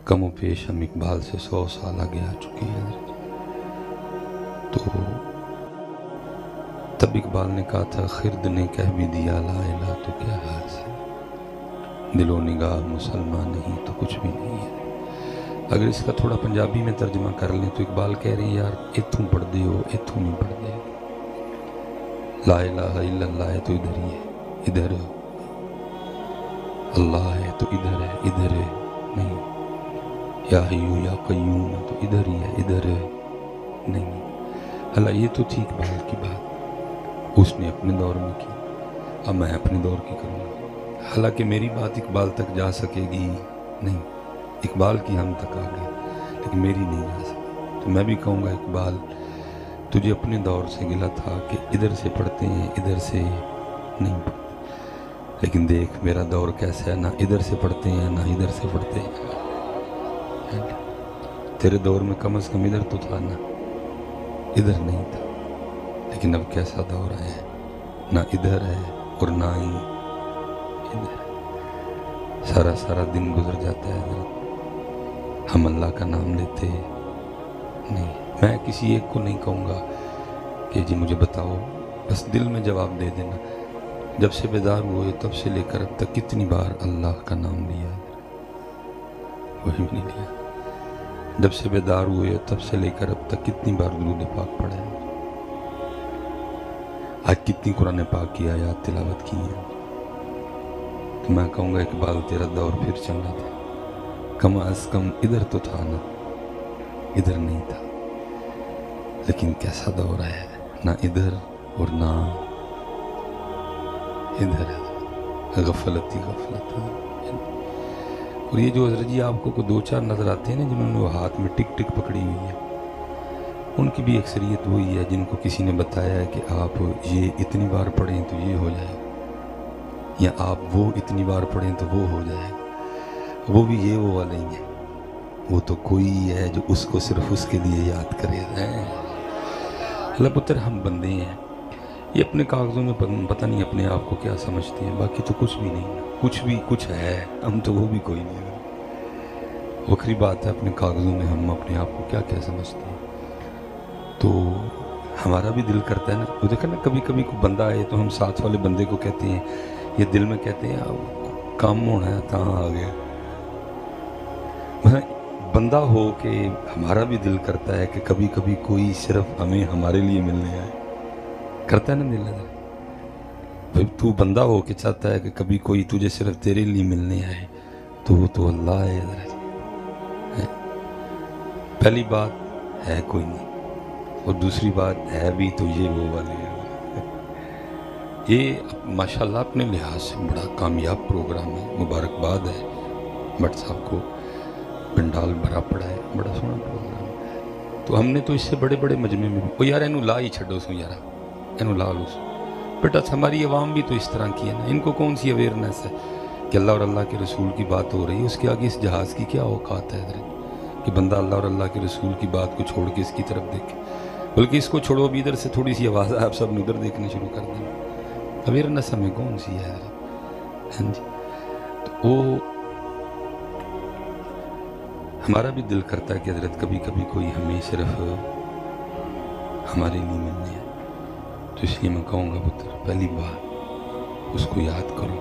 کم و بیش ہم اقبال سے 100 سال آگے آ چکے ہیں حضرت۔ تو تب اقبال نے کہا تھا خرد نے کہہ بھی دیا لا الہ تو کیا حاصل، دل و نگاہ مسلمان نہیں تو کچھ بھی نہیں ہے۔ اگر اس کا تھوڑا پنجابی میں ترجمہ کر لیں تو اقبال کہہ رہے ہیں یار اتھوں پڑھ دے ہو اتھوں نہیں پڑھ دے، لا الہ الا اللہ ہے تو ادھر ہی ہے، ادھر اللہ ہے تو ادھر ہے، ادھر ہے نہیں، یا حیو یا قیوم ہے تو ادھر ہی ہے، ادھر ہے نہیں۔ اللہ یہ تو تھی اقبال کی بات، اس نے اپنے دور میں کی، اب میں اپنے دور کی کروں گا۔ حالانکہ میری بات اقبال تک جا سکے گی نہیں، اقبال کی ہم تک آ گئے لیکن میری نہیں جا سکتی۔ تو میں بھی کہوں گا اقبال تجھے اپنے دور سے گلہ تھا کہ ادھر سے پڑھتے ہیں ادھر سے نہیں پڑھتے، لیکن دیکھ میرا دور کیسا ہے، نہ ادھر سے پڑھتے ہیں نہ ادھر سے پڑھتے ہیں۔ تیرے دور میں کم از کم ادھر تو تھا نا، ادھر نہیں تھا، لیکن اب کیسا دور ہے، نہ ادھر ہے اور نہ ہی ادھر۔ سارا سارا دن گزر جاتا ہے حضرت، ہم اللہ کا نام لیتے نہیں۔ میں کسی ایک کو نہیں کہوں گا کہ جی مجھے بتاؤ، بس دل میں جواب دے دینا، جب سے بیدار ہوئے تب سے لے کر اب تک کتنی بار اللہ کا نام لیا ہے؟ وہی بھی نہیں لیا۔ جب سے بیدار ہوئے تب سے لے کر اب تک کتنی بار درود پاک پڑھے ہیں؟ آج کتنی قرآن پاک کی آیات تلاوت کی ہیں؟ تو میں کہوں گا اقبال تیرا دور پھر چل رہا تھا، کم از کم ادھر تو تھا نا، ادھر نہیں تھا، لیکن کیسا دور ہے، نہ ادھر اور نہ ادھر ہے، غفلت ہی غفلت ہے۔ اور یہ جو حضرت جی آپ کو دو چار نظر آتے ہیں نا جنہوں نے وہ ہاتھ میں ٹک ٹک پکڑی ہوئی ہے، ان کی بھی اکثریت وہی ہے جن کو کسی نے بتایا ہے کہ آپ یہ اتنی بار پڑھیں تو یہ ہو جائے، یا آپ وہ اتنی بار پڑھیں تو وہ ہو جائے، وہ بھی یہ وہ والے ہی ہیں، وہ تو کوئی ہے جو اس کو صرف اس کے لیے یاد کرے ہیں۔ اللہ پتر ہم بندے ہیں، یہ اپنے کاغذوں میں پتہ نہیں اپنے آپ کو کیا سمجھتے ہیں، باقی تو کچھ بھی نہیں، کچھ بھی کچھ ہے، ہم تو وہ بھی کوئی نہیں ہے۔ وکری بات ہے اپنے کاغذوں میں ہم اپنے آپ کو کیا کیا سمجھتے ہیں۔ تو ہمارا بھی دل کرتا ہے نا، وہ دیکھا نا کبھی کبھی کوئی بندہ آئے تو ہم ساتھ والے بندے کو کہتے ہیں، یہ دل میں کہتے ہیں اب کام ہونا ہے تاں آ گیا، بندہ ہو کہ ہمارا بھی دل کرتا ہے کہ کبھی کبھی کوئی صرف ہمیں ہمارے لیے ملنے آئے، کرتا ہے نا دل ہے۔ بھئی تو بندہ ہو کے چاہتا ہے کہ کبھی کوئی تجھے صرف تیرے لیے ملنے آئے، تو وہ تو اللہ ہے حضرت۔ پہلی بات ہے کوئی نہیں، اور دوسری بات ہے بھی تو یہ وہ والے ہیں۔ یہ ماشاءاللہ اپنے لحاظ سے بڑا کامیاب پروگرام ہے، مبارکباد ہے بٹ صاحب کو، پنڈال بھرا پڑا ہے، بڑا سونا پروگرام ہے۔ تو ہم نے تو اس سے بڑے بڑے مجمع میں بھی او یار اینو لا ہی چھڈو سو یارا، اینو لا لو سو بیٹا، ہماری عوام بھی تو اس طرح کی ہے نا، ان کو کون سی اویئرنیس ہے کہ اللہ اور اللہ کے رسول کی بات ہو رہی ہے، اس کے آگے اس جہاز کی کیا اوقات ہے حضرت کہ بندہ اللہ اور اللہ کے رسول کی بات کو چھوڑ کے اس کی طرف دیکھے، بلکہ اس کو چھوڑو ابھی ادھر سے تھوڑی سی آواز ہے آپ سب نے ادھر دیکھنے شروع کر دیں، اویئرنیس ہمیں کون سی ہے حضرت؟ ہاں جی، تو وہ ہمارا بھی دل کرتا ہے کہ حضرت کبھی کبھی کوئی ہمیں صرف ہمارے لیے ملنے ہے، تو اس لیے میں کہوں گا پتر پہلی بات اس کو یاد کرو،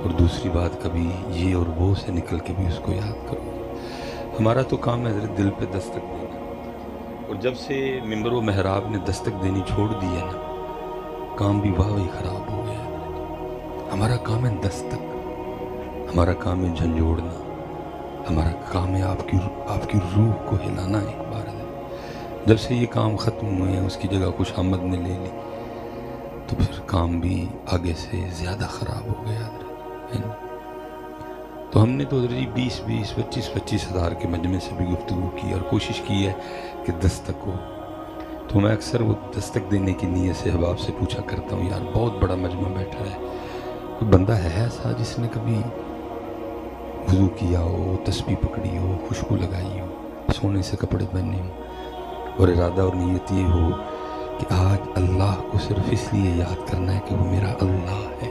اور دوسری بات کبھی یہ اور وہ سے نکل کے بھی اس کو یاد کرو۔ ہمارا تو کام ہے حضرت دل پہ دستک دینا، اور جب سے ممبر و محراب نے دستک دینی چھوڑ دی ہے نا، کام بھی واہ خراب ہو گیا ہے۔ ہمارا کام ہے دستک، ہمارا کام ہے جھنجھوڑنا، ہمارا کام ہے آپ کی روح کو ہلانا ایک بار ہے۔ جب سے یہ کام ختم ہوئے ہیں، اس کی جگہ خوش آمد نے لے لی، تو پھر کام بھی آگے سے زیادہ خراب ہو گیا حضرت۔ تو ہم نے تو حضرت 20 25 ہزار کے مجمع سے بھی گفتگو کی اور کوشش کی ہے کہ دستک ہو۔ تو میں اکثر وہ دستک دینے کی نیت سے احباب سے پوچھا کرتا ہوں، یار بہت بڑا مجمع بیٹھا ہے، کوئی بندہ ہے ایسا جس نے کبھی وضو کیا ہو، تسبیح پکڑی ہو، خوشبو لگائی ہو، سونے سے کپڑے پہنے ہو، اور ارادہ اور نیت یہ ہو کہ آج اللہ کو صرف اس لیے یاد کرنا ہے کہ وہ میرا اللہ ہے،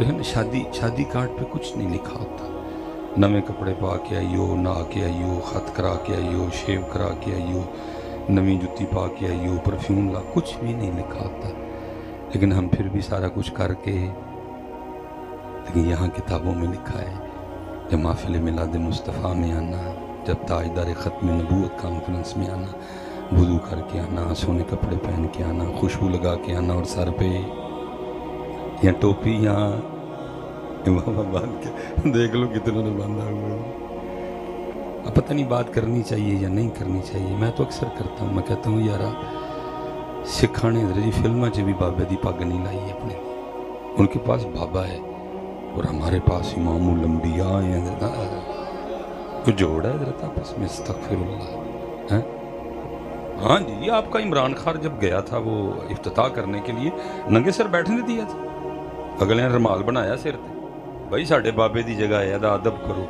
لیکن شادی کارڈ پہ کچھ نہیں لکھا ہوتا. نویں کپڑے پا کے آئیو, نہا کے آئیو, خط کرا کے آئیو, شیو کرا کے آئیو, نویں جتی پا کے آئیو, پرفیوم لا, کچھ بھی نہیں لکھا ہوتا. لیکن ہم پھر بھی سارا کچھ کر کے, لیکن یہاں کتابوں میں لکھا ہے جب محفل میلاد مصطفیٰ میں آنا, جب تاجدار ختم نبوت کانفرنس میں آنا, وضو کر کے آنا, سونے کپڑے پہن کے آنا, خوشبو لگا کے آنا, اور سر پہ یا ٹوپی یا امامہ باندھ کے, دیکھ لو کتنوں نے باندھا ہوا ہے. اب پتہ نہیں بات کرنی چاہیے یا نہیں کرنی چاہیے. میں تو اکثر کرتا ہوں, میں کہتا ہوں یارا سکھاں نے جی فلموں چ بھی بابے دی پگ نہیں لائی اپنے, ان کے پاس بابا ہے اور ہمارے پاس امام الانبیاء ہیں. کوئی جوڑ ہے حضرت آپس میں؟ استغفر اللہ. ہاں جی, آپ کا عمران خان جب گیا تھا وہ افتتاح کرنے کے لیے, ننگے سر بیٹھنے دیا تھا, اگلے نے رمال بنایا سر تے, بھائی ساڈے بابے دی جگہ ہے, ادب کرو.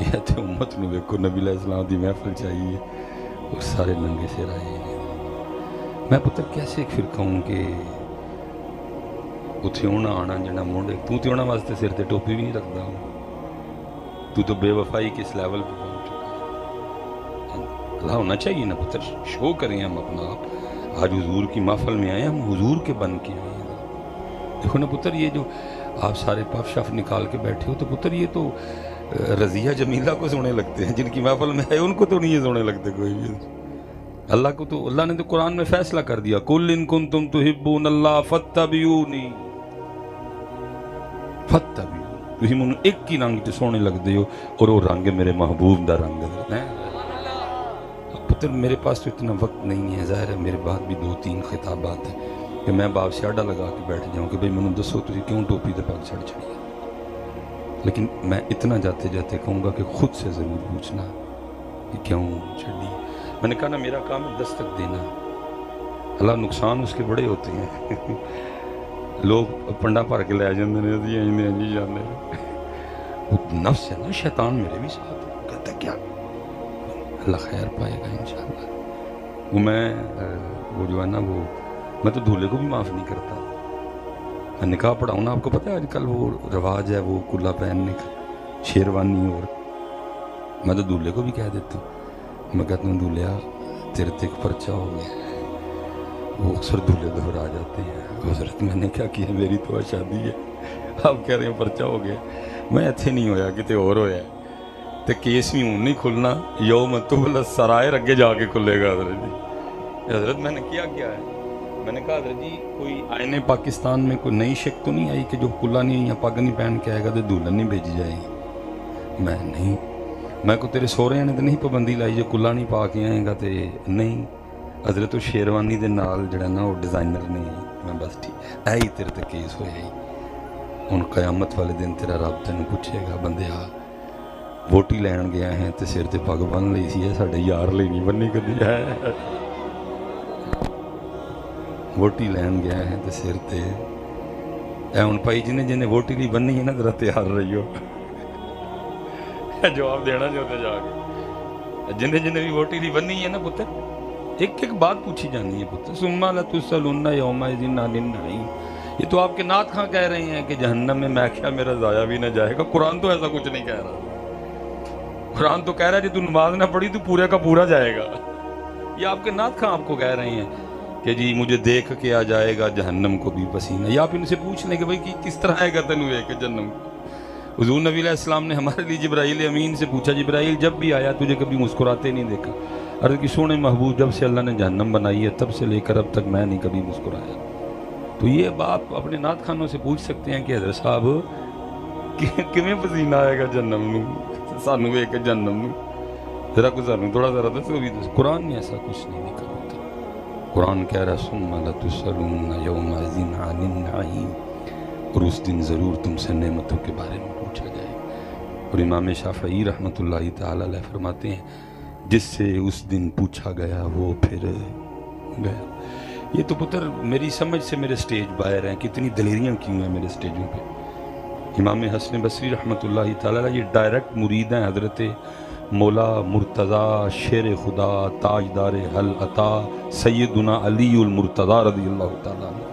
یہ تے امت نو ویکھو, نبی علیہ السلام دی محفل چاہیے اور سارے ننگے سر آئے ہیں. میں پتر کیسے ایک فرقہ ہوں کہ اتھے ہونا آنا جنا مونڈے, تو تے ہونا واسطے سر تے ٹوپی بھی نہیں رکھدا ہوں, تو بے وفائی کس لیول پہ پہنچ چکا ہے. اللہ ہونا چاہیے نا پتر, شو کریں ہم اپنا آپ. آج حضور کی محفل میں آئے, ہم حضور کے بن کے آئے ہیں. دیکھو نا پتر, یہ جو آپ سارے پاپ شاف نکال کے بیٹھے ہو, تو پتر یہ تو رضیہ جمیلہ کو سونے لگتے ہیں. جن کی محفل میں ہے ان کو تو نہیں یہ سونے لگتے کوئی بھی. اللہ کو تو, اللہ نے تو قرآن میں فیصلہ کر دیا, قُلْ إِن كُنْتُمْ تُحِبُّونَ اللَّهَ فَاتَّبِعُونِي فَاتَّبِعُونِي. تُسی منو ایک ہی رنگ تے سونے لگتے ہو, اور وہ رنگ میرے محبوب دا رنگ ہے. پتر میرے پاس تو اتنا وقت نہیں ہے, ظاہر ہے میرے بعد بھی 2-3 خطابات ہیں کہ میں باپ سے آڈا لگا کے بیٹھ جاؤں کہ بھئی منو دسو تُسی کیوں ٹوپی تے پگ چڑھ چڑھی. لیکن میں اتنا جاتے جاتے کہوں گا کہ خود سے ضرور پوچھنا کہ کیوں چڑھی. میں نے کہا نا میرا کام ہے دستک دینا. اللہ نقصان اس کے بڑے ہوتے ہیں. لوگ پنڈا بھر کے لے جاندے نے, اسی انجی جاندے. وہ نفس ہے نا, شیطان میرے بھی ساتھ ہے, کہتا ہے کیا, اللہ خیر پائے گا انشاءاللہ. وہ جو ہے نا, وہ میں تو دھولے کو بھی معاف نہیں کرتا. میں نکاح پڑھاؤں نا, آپ کو پتہ ہے آج کل وہ رواج ہے وہ کلا پہننے کا, شیروانی. اور میں تو دھولے کو بھی کہہ دیتا ہوں, میں کہتا ہوں دھولیا تیرے تے ایک پرچہ ہو گیا. وہ اکثر دھولے دہرا جاتے ہیں, حضرت میں نے کیا کیا, میری تو شادی ہے, آپ کہہ رہے ہیں پرچہ ہو گیا. میں ایتھے نہیں ہویا, کتے اور ہویا ہے. تے کیس بھی ہوں نہیں کھلنا, یوم تبلی السرائر اگے جا کے کھلے گا. حضرت جی, حضرت میں نے کیا ہے, میں نے کہا حضرت جی کوئی آئین پاکستان میں کوئی نئی شک تو نہیں آئی کہ جو کلا نہیں یا پگ نہیں پہن کے آئے گا تو دلہن نہیں بھیجی جائے گی. میں نہیں, میں کو تیرے سورے نے تو نہیں پابندی لائی جو کلا نہیں پا کے آئے گا تے نہیں. حضرت تو شیروانی دے نال جڑا نا وہ ڈیزائنر نہیں. میں بس ٹھیک ہے ہی, تیرے تے کیس ہویا ہی. ہن قیامت والے دن تیرا رب تینوں پوچھے گا, بندیا ووٹی لین گیا ہے تے سر تے پگ بن لئی سی, ساڈے یار لئی نہیں بنی کدی ہے. ووٹی لین گیا ہے تے سر تے اے ہن بھائی جنہیں ووٹی لی بننی ہے نا, ذرا تیار رہیو. جواب دینا جو تے جا کے, جنہیں بھی ووٹی لی بننی ہے نا پتر, ایک ایک بات پوچھی جانی ہے پتر. ثم لتسألن یومئذ عن النعیم. یہ تو آپ کے نعت خاں کہہ رہے ہیں کہ جہنم میں میکھیا میرا ضائع بھی نہ جائے گا. قرآن تو ایسا کچھ نہیں کہہ رہا. قرآن تو کہہ رہا ہے کہ تو نماز نہ پڑھی تو پورے کا پورا جائے گا. یہ آپ کے نعت خاں آپ کو کہہ رہے ہیں کہ جی مجھے دیکھ کے آ جائے گا جہنم کو بھی پسینہ. یا آپ ان سے پوچھ لیں کہ بھئی کس طرح آئے گا تینوں ایک جہنم کو. حضور نبی علیہ السلام نے ہمارے لیے جبرائیل امین سے پوچھا, جبرائیل جب بھی آیا تجھے کبھی مسکراتے نہیں دیکھا. عرض کی سونے محبوب جب سے اللہ نے جہنم بنائی ہے تب سے لے کر اب تک میں نہیں کبھی مسکرایا. تو یہ اب آپ اپنے نعت خانوں سے پوچھ سکتے ہیں کہ حضرت صاحب کیویں پسینہ آئے گا جہنم نو, سانو ویکھ کے جہنم نو, ذرا کچھ سانو تھوڑا ذرا دسو بھی. قرآن نے ایسا کچھ نہیں لکھا ہوتا. قرآن کہہ رہا ثم لتسألن یومئذ عن النعیم, اور اس دن ضرور تم سے نعمتوں کے بارے میں پوچھا جائے گا. اور امام شافعی رحمۃ اللہ تعالی علیہ فرماتے ہیں جس سے اس دن پوچھا گیا وہ پھر گیا. یہ تو پتر میری سمجھ سے میرے سٹیج باہر ہیں, کتنی دلیریاں کیوں ہیں میرے سٹیجوں پہ. امام حسن بصری رحمۃ اللہ تعالی علیہ یہ ڈائریکٹ مرید ہیں حضرت مولا مرتضیٰ شیر خدا تاجدار حل عطا سیدنا علی المرتضیٰ رضی اللہ تعالیٰ عنہ.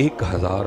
1000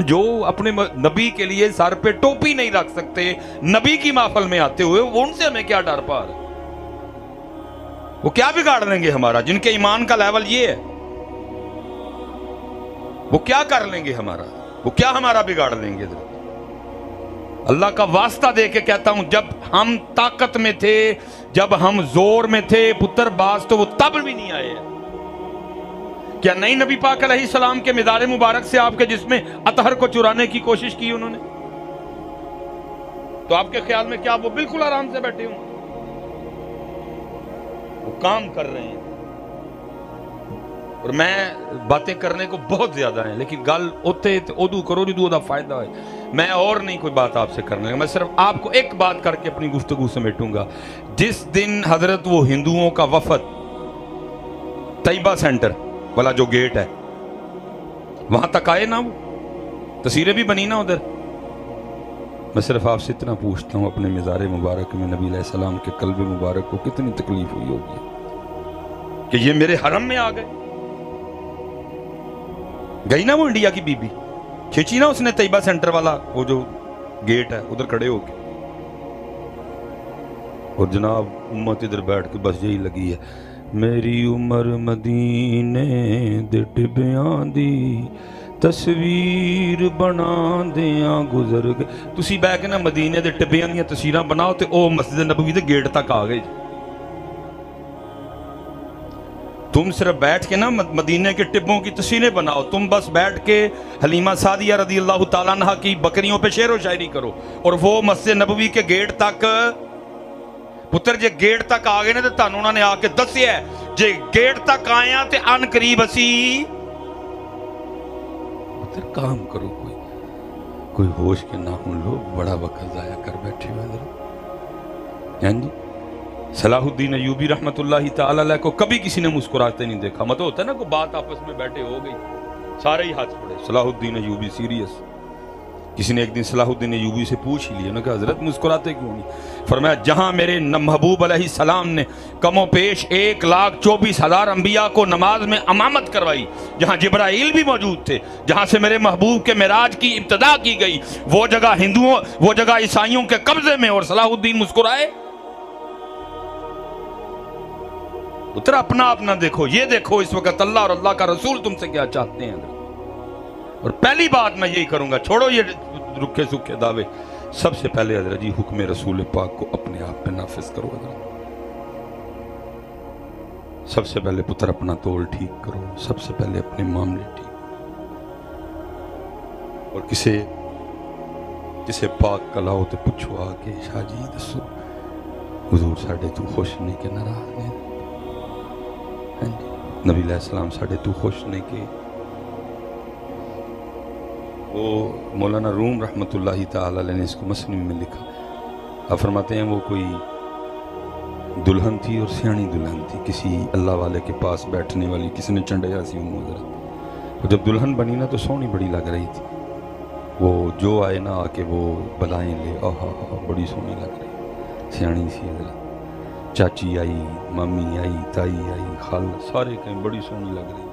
جو اپنے نبی کے لیے سر پہ ٹوپی نہیں رکھ سکتے نبی کی محفل میں آتے ہوئے، وہ ان سے ہمیں کیا ڈر پا رہا؟ وہ کیا بگاڑ لیں گے ہمارا؟ جن کے ایمان کا لیول یہ ہے وہ کیا کر لیں گے ہمارا؟ وہ کیا ہمارا بگاڑ لیں گے؟ اللہ کا واسطہ دے کے کہتا ہوں، جب ہم طاقت میں تھے، جب ہم زور میں تھے پتر، باز تو وہ تب بھی نہیں آئے۔ کیا نہیں نبی پاک علیہ السلام کے مزار مبارک سے آپ کے جسم اطہر کو چرانے کی کوشش کی انہوں نے؟ تو آپ کے خیال میں کیا وہ بالکل آرام سے بیٹھے ہوں؟ وہ کام کر رہے ہیں۔ اور میں باتیں کرنے کو بہت زیادہ ہیں، لیکن گل اوتے ادو کرو جدو دا فائدہ ہے۔ میں اور نہیں کوئی بات آپ سے کرنے لگا، میں صرف آپ کو ایک بات کر کے اپنی گفتگو سمیٹوں گا۔ جس دن حضرت وہ ہندوؤں کا وفد طیبہ سینٹر والا جو گیٹ ہے وہاں تک آئے نا، وہ تصویریں بھی بنی نا ادھر، میں صرف آپ سے اتنا پوچھتا ہوں، اپنے مزار مبارک میں نبی علیہ السلام کے قلب مبارک کو کتنی تکلیف ہوئی ہوگی کہ یہ میرے حرم میں آ گئے؟ گئی نا وہ انڈیا کی بی بی، کھینچی نا اس نے طیبہ سینٹر والا وہ جو گیٹ ہے ادھر کھڑے ہو کے، اور جناب امت ادھر بیٹھ کے بس یہی لگی ہے، میری عمر مدینے دے ٹبیاں دی تصویر بنا دیاں گزر گئے۔ تسی بہ کے نا مدینے دے ٹبیاں دیاں تصویراں بناؤ تے او مسجد نبوی دے گیٹ تک آ گئے۔ تم صرف بیٹھ کے نا مدینے کے ٹبوں کی تصویریں بناؤ، تم بس بیٹھ کے حلیمہ سعدیہ رضی اللہ تعالیٰ عنہ کی بکریوں پہ شعر و شاعری کرو، اور وہ مسجد نبوی کے گیٹ تک پتر جے گیٹ تک آ گئے نا تو تانوں انہوں نے آ کے دسیا ہے، جے گیٹ تک آیا تے ان قریب اسی پتر کام کرو، کوئی ہوش کے نہ ہوں، لوگ بڑا وقت ضائع کر بیٹھے ہوئے ادھر۔ ہاں جی، صلاح الدین ایوبی رحمت اللہ تعالی علیہ کو کبھی کسی نے مسکراتے نہیں دیکھا، مطلب ہوتا ہے نا کوئی بات آپس میں بیٹھے ہو گئی سارے ہی ہاتھ پڑے، صلاح الدین ایوبی سیریس۔ کسی نے ایک دن صلاح الدین ایوبی سے پوچھ ہی لیا، انہوں نے کہا حضرت مسکراتے کیوں نہیں؟ فرمایا جہاں میرے محبوب علیہ السلام نے کم و پیش 1,24,000 انبیاء کو نماز میں امامت کروائی، جہاں جبرائیل بھی موجود تھے، جہاں سے میرے محبوب کے معراج کی ابتدا کی گئی، وہ جگہ ہندوؤں، وہ جگہ عیسائیوں کے قبضے میں، اور صلاح الدین مسکرائے؟ اتر اپنا اپنا دیکھو، یہ دیکھو اس وقت اللہ اور اللہ کا رسول تم سے کیا چاہتے ہیں۔ اور پہلی بات میں یہی کروں گا، چھوڑو یہ رکھے سکھے دعوے، سب سے پہلے حضرت جی حکم رسول پاک کو اپنے آپ پہ نافذ کرو حضرت۔ سب سے پہلے پتر اپنا تول ٹھیک کرو، سب سے پہلے اپنے معاملے ٹھیک، اور کسے پاک کلاؤ تو پوچھو آ کے، شاہ جی دسو حضور ساڑھے تو خوش نہیں کہ ناراض نہیں؟ نبی علیہ السلام ساڑھے تو خوش نہیں کہ؟ وہ مولانا روم رحمت اللہ تعالی علیہ نے اس کو مسنوی میں لکھا، آپ فرماتے ہیں وہ کوئی دلہن تھی اور سیانی دلہن تھی، کسی اللہ والے کے پاس بیٹھنے والی، کسی نے چنڈیا سی انہوں حضرت، اور جب دلہن بنی نا تو سونی بڑی لگ رہی تھی، وہ جو آئے نا آ کے وہ بلائیں لے، آہا بڑی سونی لگ رہی، سیانی سی حضرت، چاچی آئی، مامی آئی، تائی آئی، خال، سارے کہیں بڑی سونی لگ رہی،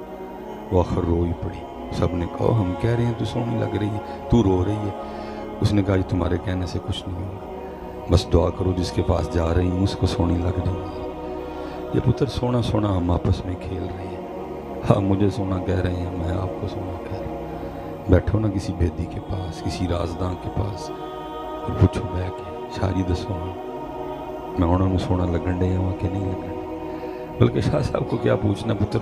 وہ آخر روئی پڑی، سب نے کہا ہم کہہ رہے ہیں تو سونی لگ رہی ہے، تو رو رہی ہے؟ اس نے کہا یہ تمہارے کہنے سے کچھ نہیں ہوگا، بس دعا کرو جس کے پاس جا رہی ہوں اس کو سونی لگ رہی ہے۔ یہ پتر سونا سونا ہم آپس میں کھیل رہے ہیں، ہاں مجھے سونا کہہ رہے ہیں، میں آپ کو سونا کہہ رہا ہوں، بیٹھو نا کسی بیدی کے پاس، کسی رازداں کے پاس، اور پوچھو بہ کے شاہ دسو میں انہوں نے سونا لگن دے ہوں کہ نہیں لگن دے؟ بلکہ شاہ صاحب کو کیا پوچھنا پتر،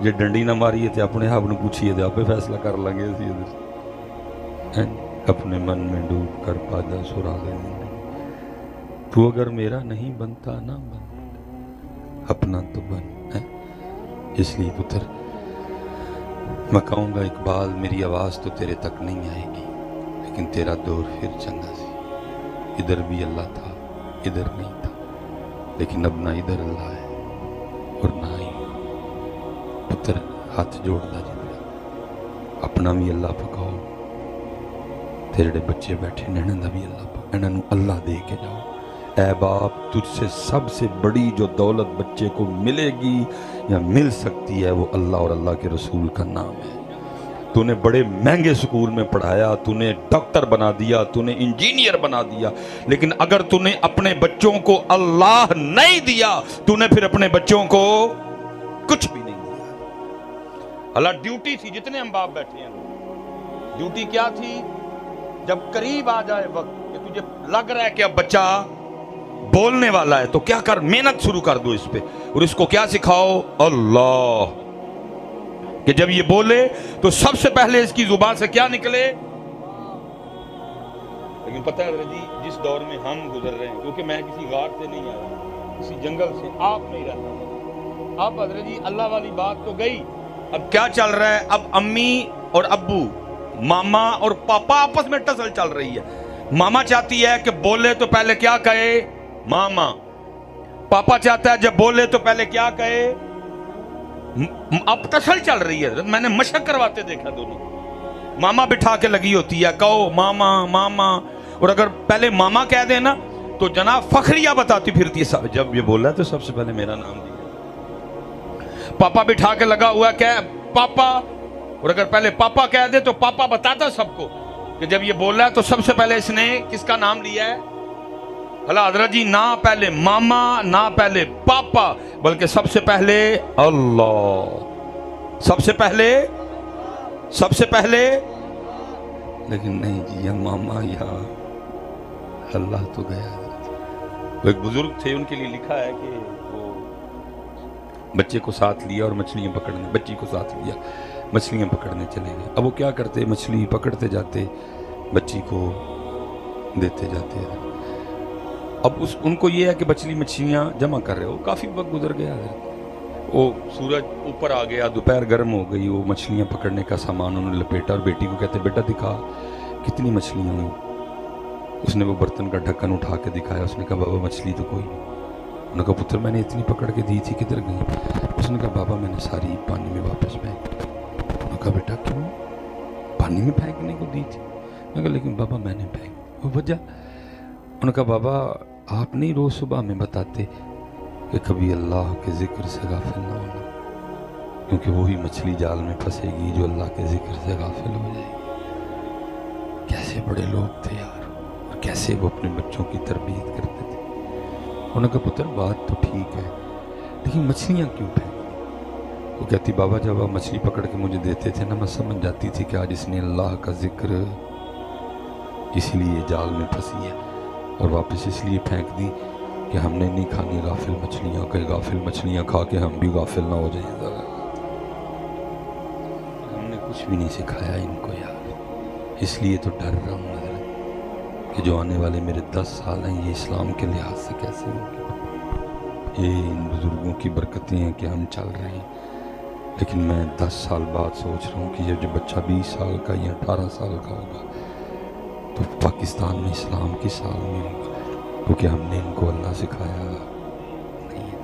جے ڈنڈی نہ ماری ہے تو اپنے آپ نے پوچھیے تو آپ فیصلہ کر لگے اسی ادھر، اپنے من میں ڈوب کر پاجا سراغ زندگی، تو اگر میرا نہیں بنتا نہ بن، اپنا تو بن ہے۔ اس لیے پتر میں کہوں گا اقبال میری آواز تو تیرے تک نہیں آئے گی، لیکن تیرا دور پھر چنگا سی، ادھر بھی اللہ تھا ادھر نہیں تھا، لیکن اب نہ ادھر اللہ ہے اور نہ ہی پتر ہاتھ جوڑ دا جی، اپنا بھی اللہ پکاؤ، تیرے بچے بیٹھے نہنے دا بھی اللہ پکاؤ، انہوں اللہ دے کے جاؤ۔ اے باپ تجھ سے سب سے بڑی جو دولت بچے کو ملے گی یا مل سکتی ہے وہ اللہ اور اللہ کے رسول کا نام ہے۔ تو نے بڑے مہنگے سکول میں پڑھایا، تو نے ڈاکٹر بنا دیا، تو نے انجینئر بنا دیا، لیکن اگر تو نے اپنے بچوں کو اللہ نہیں دیا تو نے پھر اپنے بچوں کو کچھ بھی نہیں دیا۔ اللہ ڈیوٹی تھی، جتنے ہم باپ بیٹھے ہیں ڈیوٹی کیا تھی؟ جب قریب آ جائے وقت کہ تجھے لگ رہا ہے کہ اب بچہ بولنے والا ہے تو کیا کر، محنت شروع کر دو اس پہ، اور اس کو کیا سکھاؤ؟ اللہ، کہ جب یہ بولے تو سب سے پہلے اس کی زبان سے کیا نکلے؟ لیکن پتہ ہے حضرت جی جس دور میں ہم گزر رہے ہیں، کیونکہ میں کسی غار سے نہیں آیا، کسی جنگل سے، آپ نہیں رہتا، اب حضرت جی اللہ والی بات تو گئی، اب کیا چل رہا ہے؟ اب امی اور ابو، ماما اور پاپا آپس میں ٹسل چل رہی ہے۔ ماما چاہتی ہے کہ بولے تو پہلے کیا کہے؟ ماما۔ پاپا چاہتا ہے جب بولے تو پہلے کیا کہے؟ اب ٹسل چل رہی ہے حضرت، میں نے مشق کرواتے دیکھا دونوں، ماما بٹھا کے لگی ہوتی ہے، کہو ماما ماما، اور اگر پہلے ماما کہہ دے نا تو جناب فخریہ بتاتی پھرتی ہے، جب یہ بولا تو سب سے پہلے میرا نام دیا۔ پاپا بٹھا کے لگا ہوا کہ پاپا، اور اگر پہلے پاپا کہہ دے تو پاپا بتاتا سب کو کہ جب یہ بولا ہے تو سب سے پہلے اس نے کس کا نام لیا ہے؟ اللہ حضرت جی نہ پہلے ماما نہ پہلے پاپا، بلکہ سب سے پہلے اللہ، سب سے پہلے، سب سے پہلے، لیکن نہیں جی یا ماما یا اللہ تو گیا۔ وہ ایک بزرگ تھے، ان کے لیے لکھا ہے کہ وہ بچے کو ساتھ لیا اور مچھلیاں پکڑنے، بچی کو ساتھ لیا مچھلیاں پکڑنے چلے گئے۔ اب وہ کیا کرتے، مچھلی پکڑتے جاتے، بچی کو دیتے جاتے ہیں۔ اب ان کو یہ ہے کہ مچھلیاں جمع کر رہے ہو، کافی وقت گزر گیا ہے، وہ سورج اوپر آ گیا، دوپہر گرم ہو گئی، وہ مچھلیاں پکڑنے کا سامان انہوں نے لپیٹا اور بیٹی کو کہتے بیٹا دکھا کتنی مچھلیاں ہوئی۔ اس نے وہ برتن کا ڈھکن اٹھا کے دکھایا، اس نے کہا بابا مچھلی تو کوئی نہیں۔ انہوں نے کہا پتر میں نے اتنی پکڑ کے دی تھی کدھر گئی؟ اس نے کہا بابا میں نے ساری پانی میں واپس پھینک دی۔ انہوں نے کہا بیٹا کیوں؟ پانی میں پھینکنے کو دی تھی؟ میں نے کہا لیکن بابا میں نے پھینک، وہ وجہ؟ انہوں نے کہا بابا آپ نہیں روز صبح میں بتاتے کہ کبھی اللہ کے ذکر سے غافل نہ ہونا، کیونکہ وہی مچھلی جال میں پھنسے گی جو اللہ کے ذکر سے غافل ہو جائے گی۔ کیسے بڑے لوگ تھے یار، اور کیسے وہ اپنے بچوں کی تربیت کرتے تھے۔ انہوں نے کہا پتر بات تو ٹھیک ہے لیکن مچھلیاں کیوں پھینک؟ وہ کہتی بابا جب آپ مچھلی پکڑ کے مجھے دیتے تھے نا، میں سمجھ جاتی تھی کہ آج اس نے اللہ کا ذکر اس لیے جال میں پھنسی ہے، اور واپس اس لیے پھینک دی کہ ہم نے نہیں کھانی غافل مچھلیاں، کہ غافل مچھلیاں کھا کے ہم بھی غافل نہ ہو جائیں۔ ہم نے کچھ بھی نہیں سکھایا ان کو یار، اس لیے تو ڈر رہا ہوں حضرت کہ جو آنے والے میرے 10 سال ہیں یہ اسلام کے لحاظ سے کیسے ہوں گے۔ یہ ان بزرگوں کی برکتیں ہیں کہ ہم چل رہے ہیں، لیکن میں 10 سال بعد سوچ رہا ہوں کہ یہ جو بچہ 20 سال کا یا 18 سال کا ہوگا تو پاکستان میں اسلام کی سال میں ہوگا، کیونکہ ہم نے ان کو اللہ سکھایا نہیں ہے،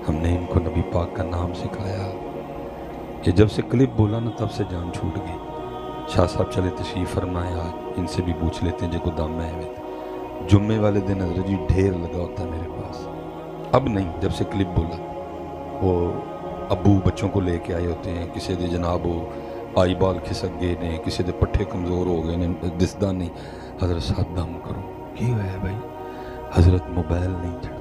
ہم نے ان کو نبی پاک کا نام سکھایا۔ کہ جب سے کلپ بولا نا تب سے جان چھوٹ گئی۔ شاہ صاحب چلے تشریف فرمائے، آج ان سے بھی پوچھ لیتے ہیں جے کو دم میں ہوئے تھے۔ جمعے والے دن حضرت جی ڈھیر لگا ہوتا ہے میرے پاس، اب نہیں، جب سے کلپ بولا وہ ابو بچوں کو لے کے آئے ہوتے ہیں، کسی دے جناب وہ آئی بال کھسک گئے نے، کسی دے پٹھے کمزور ہو گئے نے، دسدہ نہیں، حضرت صاحب دم کرو کی ہوا ہے بھائی؟ حضرت موبائل نہیں چھڑتا۔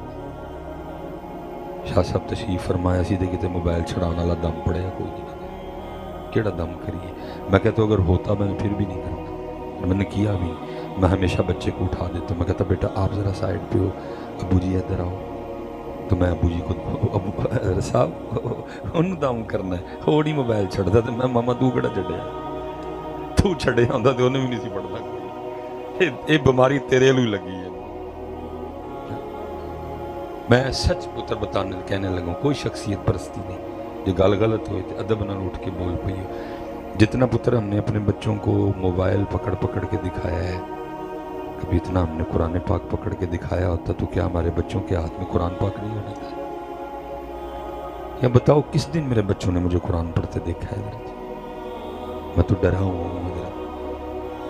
شاہ صاحب تشریف فرمایا سیدھے کہتے موبائل چھڑانا والا دم پڑے گا کوئی نہیں، کیڑا دم کریے؟ میں کہتا ہوں اگر ہوتا میں پھر بھی نہیں کرتا، میں نے کیا بھی نہیں۔ میں ہمیشہ بچے کو اٹھا دیتا ہوں، میں کہتا بیٹا آپ ذرا سائڈ پہ ہو، ابو جی ادھر آؤ، تو میں ابو جی کو ابو صاحب ان دم کرنا ہے، تھوڑی موبائل چھڑتا تو میں ماما تو کیڑا چھڑیا، تو چھڑے آندا تو انہیں بھی نہیں سی پڑھنا، یہ بیماری تیرے لوں لگی ہے۔ میں سچ پتر بتانے کہنے لگا، کوئی شخصیت پرستی نہیں، یہ گل غلط ہوئے تھے ادب نہ اٹھ کے بول پئی ہو۔ جتنا پتر ہم نے اپنے بچوں کو موبائل پکڑ پکڑ کے دکھایا ہے، کبھی اتنا ہم نے قرآن پاک پکڑ کے دکھایا ہوتا تو کیا ہمارے بچوں کے ہاتھ میں قرآن پاک نہیں ہونا تھا؟ یا بتاؤ کس دن میرے بچوں نے مجھے قرآن پڑھتے دیکھا ہے؟ میں تو ڈرا ہوں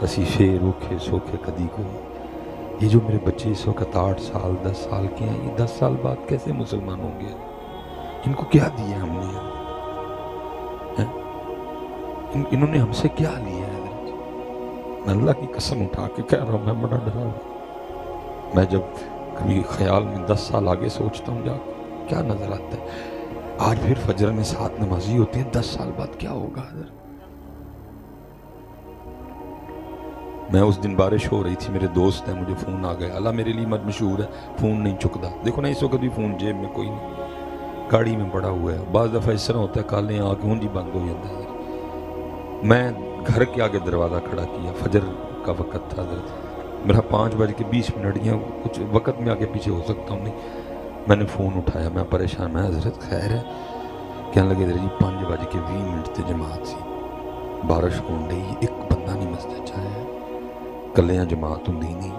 اسی شیر اوکھے سوکھے کدی کو۔ یہ جو میرے بچے اس وقت 8 سال 10 سال کے ہیں، یہ 10 سال بعد کیسے مسلمان ہوں گے؟ ان کو کیا دیا ہم نے؟ انہوں نے ہم سے کیا لیا ہے حضرت؟ میں اللہ کی قسم اٹھا کے کہہ رہا ہوں میں بڑا ڈرا ہوں۔ میں جب کبھی خیال میں 10 سال آگے سوچتا ہوں جا کیا نظر آتا ہے، آج پھر فجر میں 7 نمازی ہوتے ہیں، 10 سال بعد کیا ہوگا حضرت؟ میں اس دن بارش ہو رہی تھی، میرے دوست ہیں، مجھے فون آ گیا، اللہ میرے لیے مشہور ہے فون نہیں چکتا، دیکھو نا اس وقت بھی فون جیب میں کوئی نہیں، گاڑی میں پڑا ہوا ہے، بعض دفعہ اس طرح ہوتا ہے کالیں آ کے ہونجی بند ہو جاتا ہے۔ میں گھر کے آگے دروازہ کھڑا کیا، فجر کا وقت تھا حضرت، میرا 5:20 یا کچھ وقت میں آگے پیچھے ہو سکتا ہوں نہیں، میں نے فون اٹھایا، میں پریشان، میں حضرت خیر ہے؟ کہنے لگے جی 5:20 تے جماعت سی، بارش ہون ڈئی، ایک بندہ نہیں مسجد چاہے کلیاں جماعت ہوں نہیں،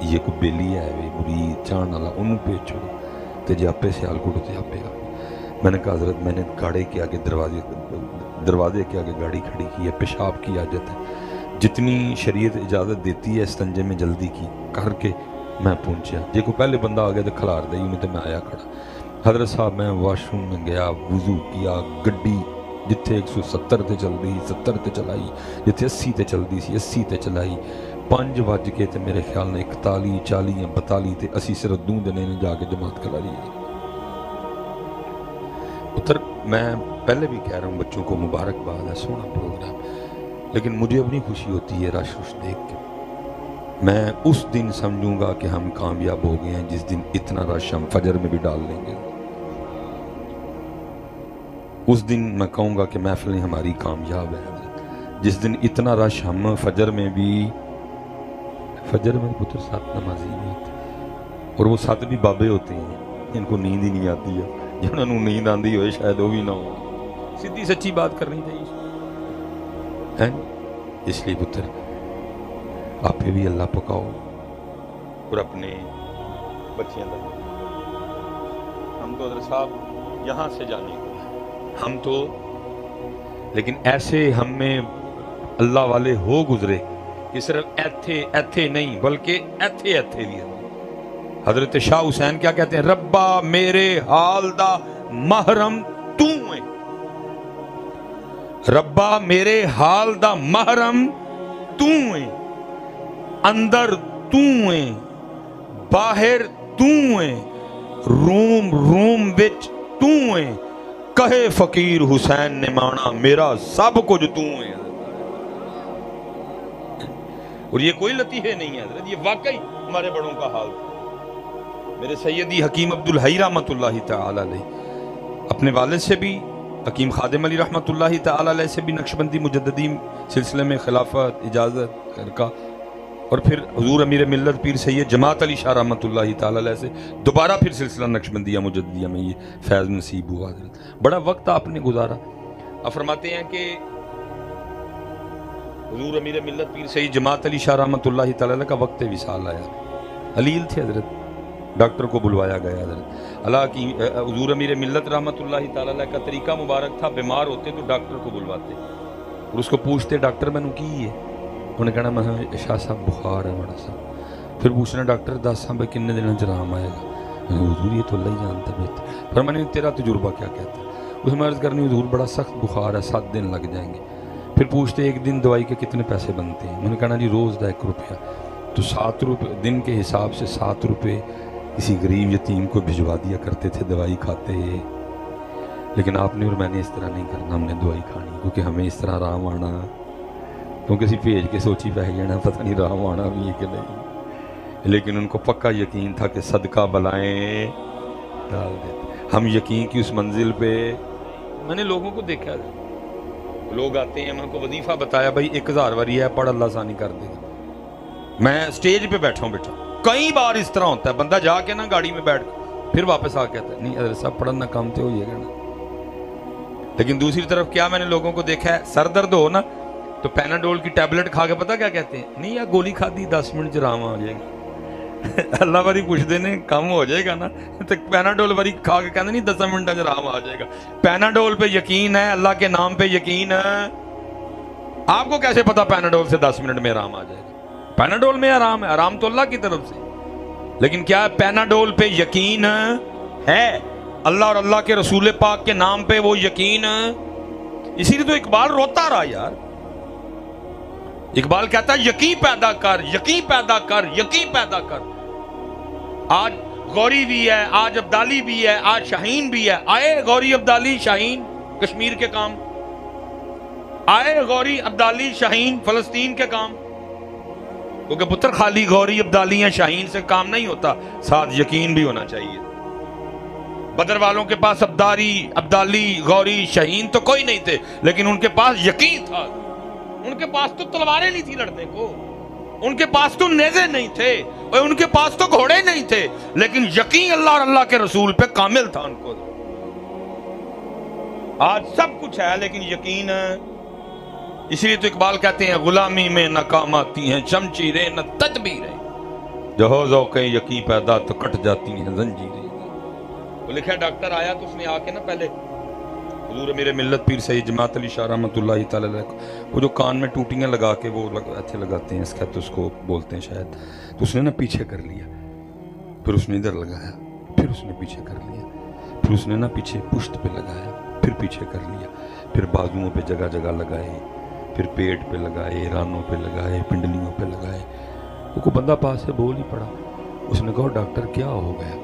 یہ کوئی بیلی ہے وے مرید چان والا انہوں پیچ چھوڑو تے جی آپے سیال کوٹو تے آپے آ۔ میں نے کہا حضرت میں نے گاڑی کے آگے دروازے کے آگے گاڑی کھڑی کی ہے، پیشاب کی حاجت ہے، جتنی شریعت اجازت دیتی ہے استنجے میں جلدی کی کر کے میں پہنچیا، جے کو پہلے بندہ آ گیا تو کھلار دئی انہیں تو میں آیا کھڑا۔ حضرت صاحب میں واش روم میں گیا، وضو کیا، گڈی جتھے 170 تے چل رہی 70 تے چلائی، جتھے 80 تے چل رہی سی 80 تے چلائی، 5 بج کے تے میرے خیال نے 41 40 یا 42 تے اسی صرف دوں دینے نے جا کے جماعت کھلا لی۔ اتر میں پہلے بھی کہہ رہا ہوں بچوں کو مبارکباد ہے، سونا پروگرام، لیکن مجھے اپنی خوشی ہوتی ہے رش دیکھ کے۔ میں اس دن سمجھوں گا کہ ہم کامیاب ہو گئے ہیں جس دن اتنا رش ہم فجر میں بھی ڈال لیں گے، اس دن میں کہوں گا کہ محفلیں ہماری کامیاب ہے جس دن اتنا رش ہم فجر میں بھی، فجر میں پتر 7 نمازی نہیں ہوتے، اور وہ 7 بھی بابے ہوتے ہیں جن کو نیند ہی نہیں آتی ہے، جنہوں نے نیند آندی ہوئے شاید وہ بھی نہ ہو، سیدھی سچی بات کرنی چاہیے، اس لیے پتر آپ بھی اللہ پکاؤ اور اپنے بچیاں لگے۔ ہم تو حضرت صاحب یہاں سے جانے کو ہم تو، لیکن ایسے ہم میں اللہ والے ہو گزرے کہ صرف ایتھے نہیں بلکہ ایتھے بھی ہے۔ حضرت شاہ حسین کیا کہتے ہیں؟ ربا میرے حال دا محرم تو ہے، ربا میرے حال دا محرم تو ہے، اندر تو ہے باہر تو ہے، روم وچ تو ہے، کہے فقیر حسین نے مانا میرا سب کچھ تو ہے۔ اور یہ کوئی لطیفے نہیں ہے حضرت، یہ واقعی ہمارے بڑوں کا حال تھا۔ میرے سیدی حکیم عبدالحی رحمۃ اللہ تعالی علیہ اپنے والد سے بھی، حکیم خادم علی رحمۃ اللہ تعالی علیہ سے بھی نقشبندی مجددی سلسلے میں خلافت اجازت خرقہ، اور پھر حضور امیر ملت پیر سید جماعت علی شاہ رحمۃ اللہ تعالی علیہ سے دوبارہ پھر سلسلہ نقشبندیہ مجددیہ میں یہ فیض نصیب ہوا حضرت۔ بڑا وقت آپ نے گزارا۔ آپ فرماتے ہیں کہ حضور امیر ملت پیر سید جماعت علی شاہ رحمۃ اللہ تعالی علیہ کا وقت وصال آیا، علیل تھے حضرت، ڈاکٹر کو بلوایا گیا حضرت۔ اللہ کی حضور امیر ملت رحمۃ اللہ تعالی علیہ کا طریقہ مبارک تھا، بیمار ہوتے تو ڈاکٹر کو بلواتے اور اس کو پوچھتے ڈاکٹر میں نے کی ہے، انہوں نے کہنا میں شاہ صاحب بخار ہے بڑا سا، پھر پوچھنا ڈاکٹر 10 صاحب کتنے دنوں آرام آئے گا؟ حضور یہ تو اللہ ہی جانتا بہتر، پھر میں نے تیرا تجربہ کیا کہتا ہے؟ اس میں عرض کرنی حضور بڑا سخت بخار ہے 7 دن لگ جائیں گے۔ پھر پوچھتے ایک دن دوائی کے کتنے پیسے بنتے ہیں؟ میں نے کہنا جی روز دا 1 روپیہ، تو 7 روپے دن کے حساب سے 7 روپے کسی غریب یتیم کو بھجوا دیا کرتے تھے، دوائی کھاتے ہیں۔ لیکن آپ نے اور میں نے اس طرح نہیں کرنا، ہم نے دوائی کھانی، کیونکہ ہمیں اس طرح آرام آنا، کیونکہ اسی بھیج کے سوچی پہ جانا پتہ نہیں آرام آنا بھی ہے کہ نہیں، لیکن ان کو پکا یقین تھا کہ صدقہ بلائیں ڈال دیتے۔ ہم یقین کی اس منزل پہ، میں نے لوگوں کو دیکھا، لوگ آتے ہیں، میں ان کو وظیفہ بتایا بھائی 1000 واری ہے پڑھ، اللہ آسانی کر دے گا۔ میں سٹیج پہ بیٹھا ہوں بیٹھا، کئی بار اس طرح ہوتا ہے بندہ جا کے نا گاڑی میں بیٹھ پھر واپس آ کہتا ہے نہیں حضرت صاحب پڑھنا کام تو ہوئے گا نا۔ لیکن دوسری طرف کیا میں نے لوگوں کو دیکھا ہے، سر درد ہو نا تو پیناڈول کی ٹیبلٹ کھا کے پتہ کیا کہتے ہیں؟ نہیں یار گولی کھا دی 10 منٹ چ آرام آ جائے گا۔ اللہ واری پوچھتے ہیں کم ہو جائے گا نا، تو پیناڈول واری کھا کے کہتے نہیں 10 منٹ چ آرام آ جائے گا۔ پیناڈول پہ یقین ہے، اللہ کے نام پہ یقین ہے۔ آپ کو کیسے پتا پیناڈول سے 10 منٹ میں آرام آ جائے گا؟ پیناڈول میں آرام ہے، آرام تو اللہ کی طرف سے، لیکن کیا ہے پیناڈول پہ یقین ہے؟ اللہ اور اللہ کے رسول پاک کے نام پہ وہ یقین اسی لیے تو اقبال روتا رہا یار. اقبال کہتا ہے یقین پیدا کر، یقین پیدا کر، یقین پیدا کر. آج غوری بھی ہے، آج ابدالی بھی ہے، آج شاہین بھی ہے. آئے غوری ابدالی شاہین کشمیر کے کام، آئے غوری ابدالی شاہین فلسطین کے کام. کیونکہ پتر خالی غوری ابدالی یا شاہین سے کام نہیں ہوتا، ساتھ یقین بھی ہونا چاہیے. بدر والوں کے پاس ابدالی غوری شاہین تو کوئی نہیں تھے، لیکن ان کے پاس یقین تھا. ان کے پاس تو تلواریں نہیں تھی لڑنے کو، ان کے پاس تو نیزے نہیں تھے، اور ان کے پاس تو گھوڑے نہیں تھے، لیکن یقین اللہ اور اللہ کے رسول پہ کامل تھا ان کو. آج سب کچھ ہے لیکن یقین ہے. اسی لیے تو اقبال کہتے ہیں غلامی میں ناکام آتی ہیں شمشیریں نہ تدبیریں، جو ہو ذوق یقین پیدا تو کٹ جاتی ہیں زنجیریں. وہ لکھا ڈاکٹر آیا تو اس نے آ کے نا پہلے حضور میرے ملت پیر سید جماعت علی شاہ رحمۃ اللہ تعالی علیہ وہ جو کان میں ٹوٹیاں لگا کے وہ ایسے لگاتے ہیں، اس کا تو اس کو بولتے ہیں شاید، تو اس نے نا پیچھے کر لیا، پھر اس نے ادھر لگایا، پھر اس نے پیچھے کر لیا، پھر اس نے نا پیچھے پشت پہ لگایا، پھر پیچھے کر لیا، پھر بازوؤں پہ جگہ جگہ لگائے، پھر پیٹ پہ لگائے، رانوں پہ لگائے، پنڈلیوں پہ لگائے. وہ کو بندہ پاس سے بول ہی پڑا. اس نے کہا ڈاکٹر کیا ہو گیا؟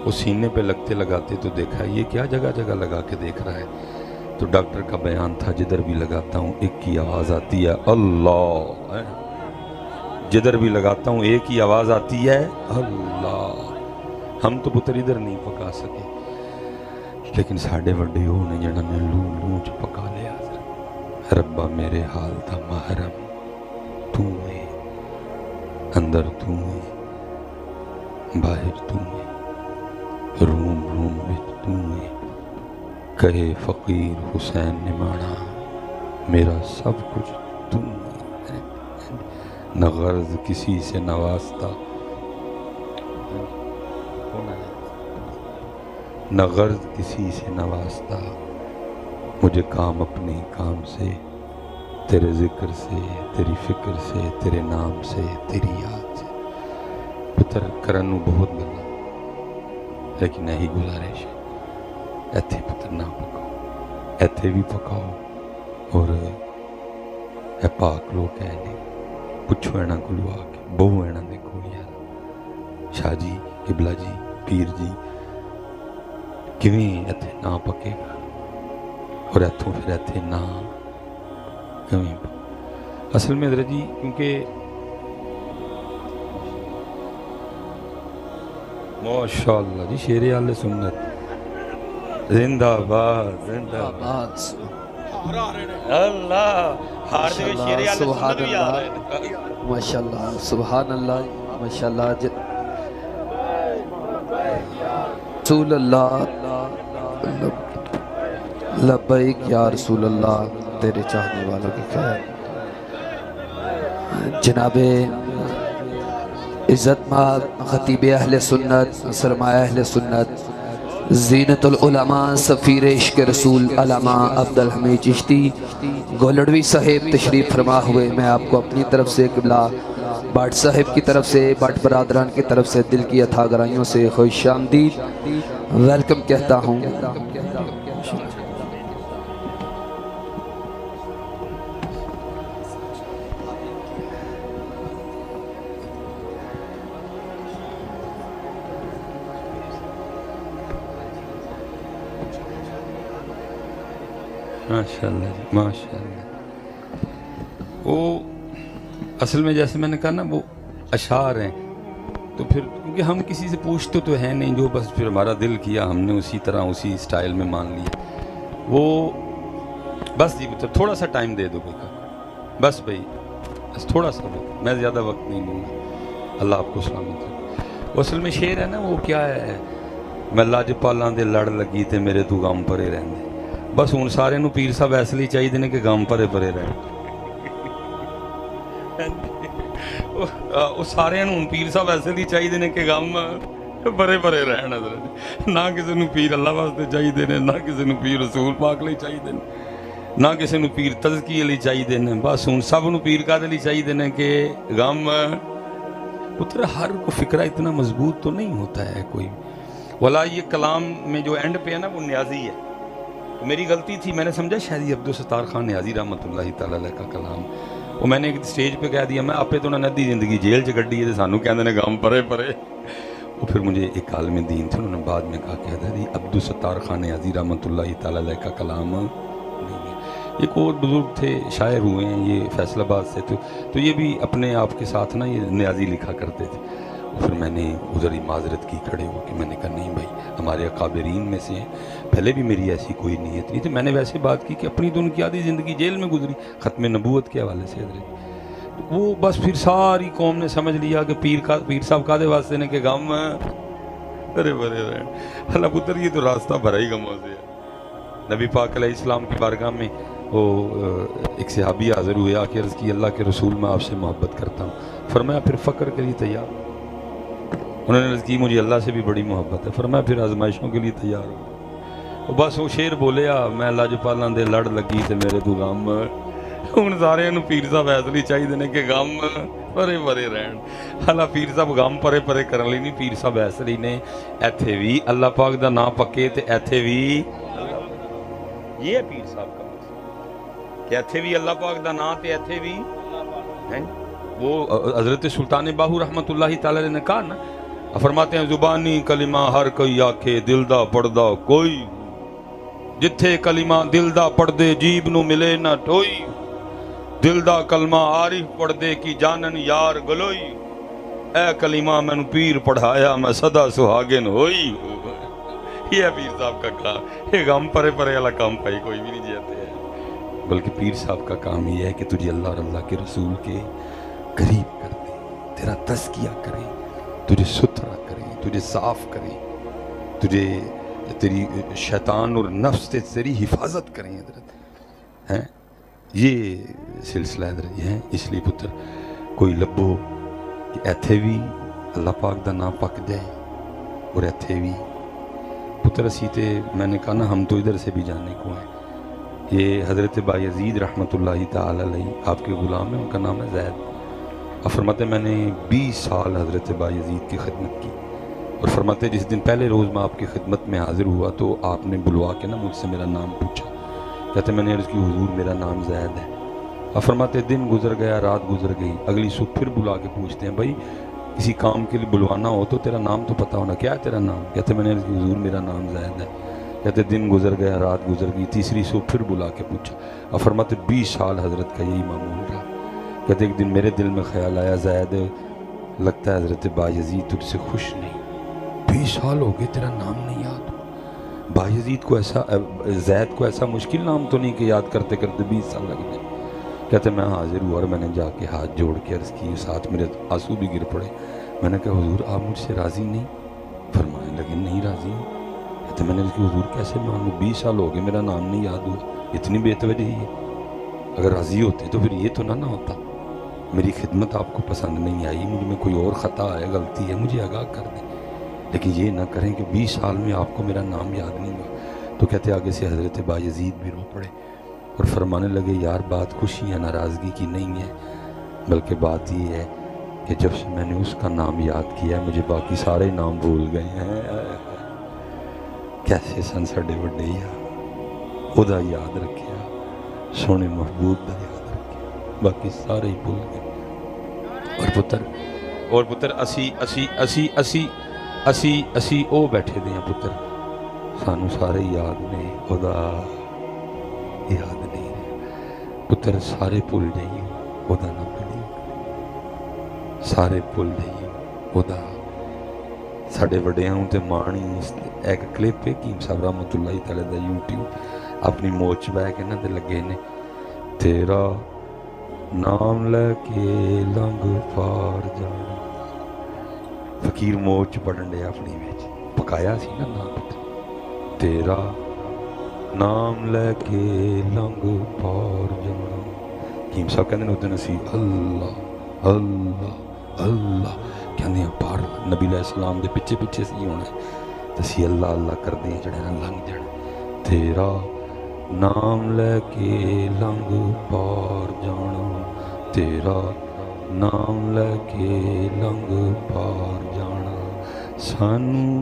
وہ سینے پہ لگتے لگاتے تو دیکھا یہ کیا جگہ جگہ لگا کے دیکھ رہا ہے. تو ڈاکٹر کا بیان تھا جدھر بھی لگاتا ہوں ایک کی آواز آتی ہے اللہ، جدھر بھی لگاتا ہوں ایک ہی آواز آتی ہے اللہ. ہم تو پتر ادھر نہیں پکا سکے، لیکن ساڑھے وڈے ہو نے جنہاں نے لوں چ پکا لیا. ربا میرے حال دا محرم تو ہے، اندر تو ہے، باہر تو ہے، روم روم وچ تو ہے. کہے فقیر حسین نے مانا میرا سب کچھ تو ہے. نہ غرض کسی سے نواستا، نہ غرض کسی سے نواستا، مجھے کام اپنے کام سے، تیرے ذکر سے، تیری فکر سے، تیرے نام سے، تیری یاد سے. پتر کرن بہت گلا لیکن یہی گزارش ہے، ایتھے پتر نہ پکاؤ، ایتھے بھی پکاؤ. اور اے پاک لوگ کہنے پچھو اینا کو لوا کے بہو اینا دیکھو یار شاہ جی قبلہ جی پیر جی کیویں ایتھے نہ پکے گا، اور ایتھوں پھر ایتھے نہ کیویں. اصل میں حضرت جی کیونکہ ماشاءاللہ جی شیر اہل سنت زندہ باد زندہ باد. اللہ ہار دے شیر اہل سنت بھی آ رہے ہیں ماشاءاللہ سبحان اللہ ماشاءاللہ. رسول اللہ لبیک یا رسول اللہ، تیرے چاہنے والوں کی خیر. جناب عزت مآب خطیب اہل سنت، سرمایہ اہل سنت، زینت العلماء، سفیر عشق رسول علامہ عبدالحمید چشتی گولڑوی صاحب تشریف فرما ہوئے. میں آپ کو اپنی طرف سے قبلہ بٹ صاحب کی طرف سے، بٹ برادران کی طرف سے دل کی اتھا گرائیوں سے خوش آمدید ویلکم کہتا ہوں. ماشاءاللہ جی ماشاءاللہ. وہ اصل میں جیسے میں نے کہا نا وہ اشعار ہیں، تو پھر کیونکہ ہم کسی سے پوچھتے تو ہے نہیں، جو بس پھر ہمارا دل کیا ہم نے اسی طرح اسی سٹائل میں مان لیا. وہ بس جی تھوڑا سا ٹائم دے دو بھائی، بس بھائی بس تھوڑا سا دو، میں زیادہ وقت نہیں لوں گا. اللہ آپ کو سلامت رکھے. وہ اصل میں شعر ہے نا وہ کیا ہے، میں لاجپالاں دے لڑ لگی تے میرے تو غم پرے رہندے. بس ہوں سارے نو پیر صاحب اس لیے چاہیے نے کہ غم پرے پرے رہن. وہ سارے ہوں پیر صاحب ایسے لیے چاہیے نے کہ غم پرے پرے رہن. نہ کسی نو پیر اللہ واسطے چاہیے نے، نہ کسی نو پیر رسول پاک لئی چاہیے نے، نہ کسی نو پیر تزکیے لئی چاہیے نے. بس ہوں سب نو پیر کا لئی چاہیے نے کہ غم. پتر ہر کو فکرہ اتنا مضبوط تو نہیں ہوتا ہے کوئی. ولا یہ کلام میں جو اینڈ پہ ہے نا وہ نیازی ہے. میری غلطی تھی, میں نے سمجھا شاید یہ عبدالستار خان نیازی رحمۃ اللہ تعالی علیہ کا کلام, وہ میں نے ایک سٹیج پہ کہہ دیا, میں آپے تو نہ ندی زندگی جیل چ کڈی ہے, سانو کہندے نے غم پرے پرے. وہ پھر مجھے ایک عالم دین تھے, انہوں نے بعد میں کہا کہ حضرت یہ عبدالستار خان نیازی رحمۃ اللہ تعالی علیہ کا کلام نہیں ہے. ایک اور بزرگ تھے, شاعر ہوئے ہیں یہ فیصل آباد سے, تو یہ بھی اپنے آپ کے ساتھ نا یہ نیازی لکھا کرتے تھے. پھر میں نے ادھر ہی معذرت کی کھڑے ہو کے, میں نے کہا نہیں بھائی ہمارے اکابرین میں سے ہیں, پہلے بھی میری ایسی کوئی نیت نہیں تھی, میں نے ویسے بات کی کہ اپنی تو ان کی آدھی زندگی جیل میں گزری ختم نبوت کے حوالے سے حضرت. وہ بس پھر ساری قوم نے سمجھ لیا کہ پیر صاحب کا دے واسطے نے کہ غم ارے برے اللہ پتر یہ تو راستہ بھرا ہی غموں سے ہے. نبی پاک علیہ السلام کی بارگاہ میں وہ ایک صحابی حاضر ہوئے, آ کے عرض کی اللہ کے رسول میں آپ سے محبت کرتا ہوں. فرمایا پھر فقر کے لیے تیار. انہوں نے عرض کی مجھے اللہ سے بھی بڑی محبت ہے. فرمایا پھر آزمائشوں کے لیے تیار ہو. بس وہ شیر بولیا, میں لاجپالاں دے لڑ لگی تے میرے تو غم, ہن سارے نوں پیر صاحب ایسلی چاہیے نے کہ غم پرے پرے رہن. اللہ پیر صاحب غم پرے پرے کرن لئی نہیں, پیر صاحب ایسلی نے ایتھے بھی اللہ پاک دا نام پکے تے ایتھے بھی یہ ہے پیر صاحب کا مقصد کہ ایتھے بھی اللہ پاک دا نام تے ایتھے بھی ہیں. وہ حضرت سلطان باہو رحمۃ اللہ تعالی علیہ نے کہا نا, فرماتے ہیں زبانی کلمہ ہر کوئی آکھے دل دا پڑھدا کوئی, جتھے کلمہ دل دا پڑھ دے جیب نو ملے نہ ٹوئی, دل دا کلمہ عارف پڑھ دے کی جانن یار گلوئی, اے کلمہ میں پیر پڑھایا میں صدا سہاگن ہوئی. یہ ہے پیر صاحب کا کام, یہ غم پرے پرے والا کام پائی کوئی بھی نہیں جاتے ہیں, بلکہ پیر صاحب کا کام یہ ہے کہ تجھے اللہ اور اللہ کے رسول کے قریب کر دے, تیرا تزکیہ کرے, تجھے ستھرا کرے, تجھے صاف کرے, تجھے تیری شیطان اور نفس سے تیری حفاظت کریں حضرت ہیں. یہ سلسلہ حضرت یہ ہے. اس لیے پتر کوئی لبو کہ ایتھے بھی اللہ پاک دا نام پک جائے اور ایتھے بھی پتر اسی تے میں نے کہا نا ہم تو ادھر سے بھی جانے کو ہیں. یہ حضرت بایزید رحمۃ اللہ تعالی علیہ آپ کے غلام ہیں, ان کا نام ہے زید. اور فرماتے میں نے 20 سال حضرت بایزید کی خدمت کی, اور فرماتے جس دن پہلے روز میں آپ کی خدمت میں حاضر ہوا تو آپ نے بلوا کے نا مجھ سے میرا نام پوچھا. کہتے میں نے عرض کی حضور میرا نام زید ہے. اور فرماتے دن گزر گیا, رات گزر گئی, اگلی صبح پھر بلا کے پوچھتے ہیں بھائی کسی کام کے لیے بلوانا ہو تو تیرا نام تو پتہ ہونا, کیا ہے تیرا نام؟ کہتے میں نے عرض کی حضور میرا نام زید ہے. کہتے دن گزر گیا, رات گزر گئی, تیسری صبح پھر بلا کے پوچھا. اور فرماتے 20 سال حضرت کا یہی معمول رہا. کہتے ایک دن میرے دل میں خیال آیا, زید لگتا ہے حضرت بایزید تجھ سے خوش نہیں, 20 سال ہو گئے تیرا نام نہیں یاد. بایزید کو ایسا, زید کو ایسا مشکل نام تو نہیں کہ یاد کرتے کرتے 20 سال لگ گئے. کہتے میں حاضر ہوا اور میں نے جا کے ہاتھ جوڑ کے عرض کی, ساتھ میرے آنسو بھی گر پڑے. میں نے کہا حضور آپ مجھ سے راضی نہیں؟ فرمانے لگے نہیں راضی ہوں. کہتے میں نے عرض کی حضور کیسے مانوں, 20 سال ہو گئے میرا نام نہیں یاد ہوا, اتنی بے توجہی ہے. اگر راضی ہوتے تو پھر یہ تو نہ ہوتا. میری خدمت آپ کو پسند نہیں آئی, مجھ میں کوئی اور خطا ہے, غلطی ہے, مجھے آگاہ کر دیں, لیکن یہ نہ کریں کہ 20 سال میں آپ کو میرا نام یاد نہیں ہوا. تو کہتے آگے سے حضرت بایزید بھی رو پڑے اور فرمانے لگے یار بات خوشی ہے ناراضگی کی نہیں ہے, بلکہ بات یہ ہے کہ جب سے میں نے اس کا نام یاد کیا ہے مجھے باقی سارے نام بھول گئے ہیں. کیسے سن ساڈے وڈے یار, خدا یاد رکھیا, سونے محبوب دا یاد رکھیا, باقی سارے ہی بھول گئے. اور پتر اسی او بیٹھے دے ہیں پتر, سانو سارے یاد نے, خدا یاد نہیں پتر, سارے بھول جائیے, خدا نہ بھولیے, سارے بھول جائیے, خدا ساڈے وڈیاں تے مانی. ایک کلپ ہے کیم صاحب رحمۃ اللہ تعالی دا یوٹیوب اپنی موچ بہ کے نا تے لگے نے, تیرا نام لے کے لنگ پار جانا. فقیر موچ پڑھن دے اپنی وچ پکایا سی نا نام, تیرا نام لے کے لنگ پار جانا. کیم صاحب کہندے نے اودن اسی اللہ اللہ اللہ کہندے ہیں پار نبی علیہ السلام دے پیچھے پیچھے سی ہونا تے اسی اللہ اللہ کردے ہیں جڑے لنگ جان. تیرا نام لے کے لنگ پار جانا, تیرا نام لے کے لنگ پار جانا. سانو